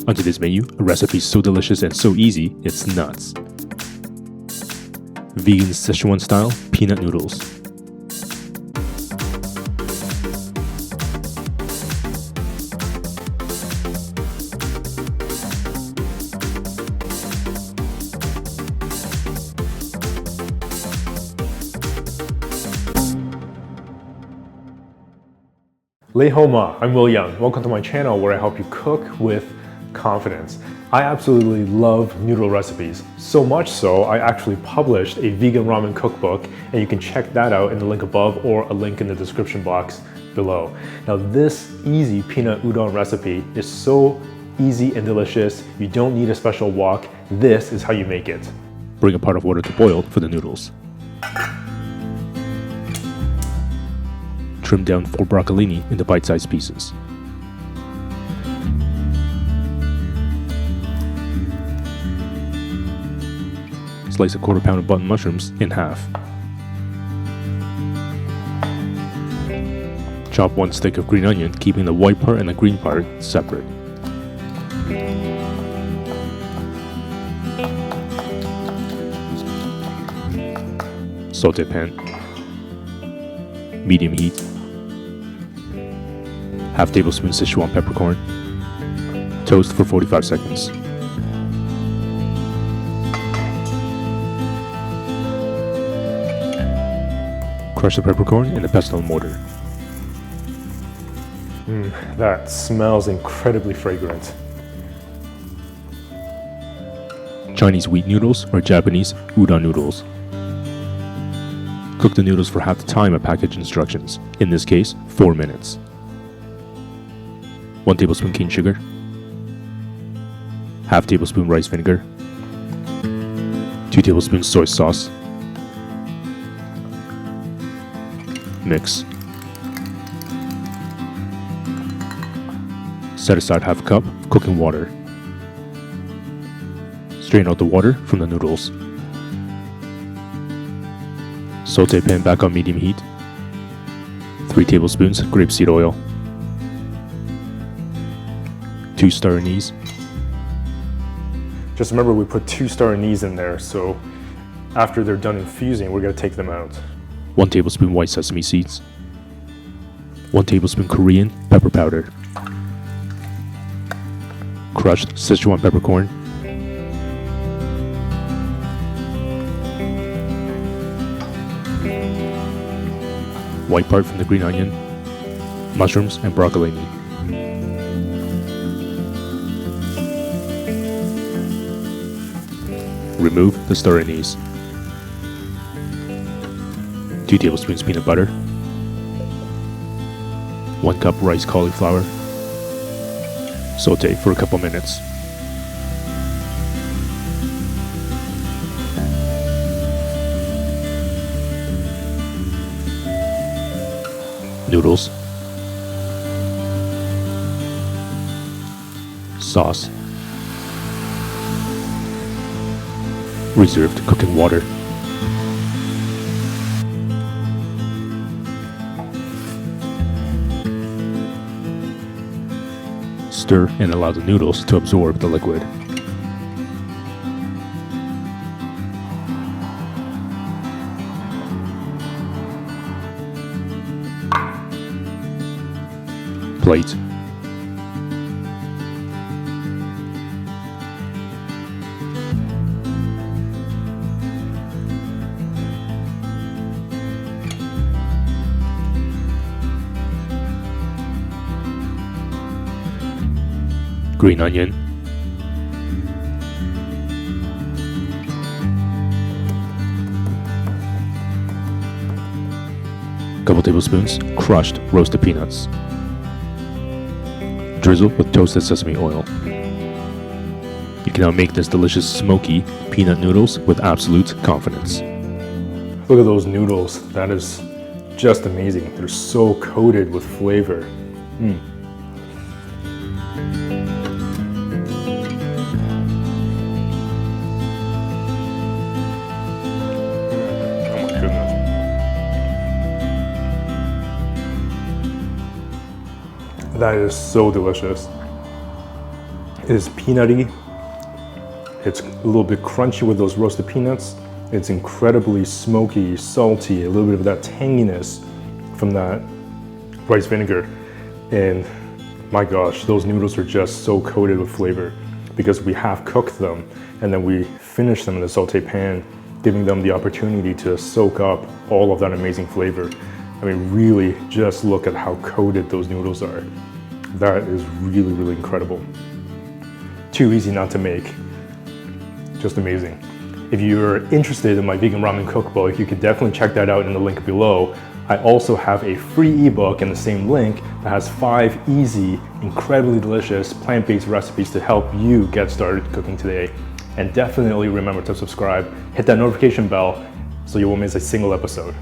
On today's menu, a recipe so delicious and so easy, it's nuts. Vegan Sichuan style peanut noodles. Homa, I'm Yeung. Welcome to my channel where I help you cook with confidence. I absolutely love noodle recipes, so much so I actually published a vegan ramen cookbook, and you can check that out in the link above or a link in the description box below. Now this easy peanut udon recipe is so easy and delicious, you don't need a special wok. This is how you make it. Bring a pot of water to boil for the noodles. Trim down 4 broccolini into bite-sized pieces. Slice a 1/4 pound of button mushrooms in half. Chop 1 stick of green onion, keeping the white part and the green part separate. Saute pan. Medium heat. 1/2 tablespoon Sichuan peppercorn. Toast for 45 seconds. Crush the peppercorn in a pestle mortar. That smells incredibly fragrant. Chinese wheat noodles or Japanese udon noodles. Cook the noodles for half the time at package instructions, in this case, 4 minutes. 1 tablespoon cane sugar. 1/2 tablespoon rice vinegar. 2 tablespoons soy sauce. Mix. Set aside 1/2 cup of cooking water. Strain out the water from the noodles. Saute pan back on medium heat. 3 tablespoons grapeseed oil. 2 star anise. Just remember we put 2 star anise in there, so after they're done infusing, we're going to take them out. 1 tablespoon white sesame seeds. 1 tablespoon Korean pepper powder. Crushed Sichuan peppercorn. White part from the green onion, mushrooms, and broccolini. Remove the star anise. 2 tablespoons peanut butter. 1 cup rice cauliflower. Saute for a couple minutes. Noodles. Sauce. Reserved cooking water. Stir and allow the noodles to absorb the liquid. Plate. Green onion. Couple tablespoons crushed roasted peanuts. Drizzle with toasted sesame oil. You can now make this delicious smoky peanut noodles with absolute confidence. Look at those noodles. That is just amazing. They're so coated with flavor. That is so delicious. is peanutty. It's a little bit crunchy with those roasted peanuts. It's incredibly smoky, salty, a little bit of that tanginess from that rice vinegar. And my gosh, those noodles are just so coated with flavor because we have cooked them and then we finish them in the saute pan, giving them the opportunity to soak up all of that amazing flavor. I mean, really just look at how coated those noodles are. That is really, really incredible. Too easy not to make. Just amazing. If you're interested in my vegan ramen cookbook, you can definitely check that out in the link below. I also have a free ebook in the same link that has 5 easy, incredibly delicious plant-based recipes to help you get started cooking today. And definitely remember to subscribe, hit that notification bell so you won't miss a single episode.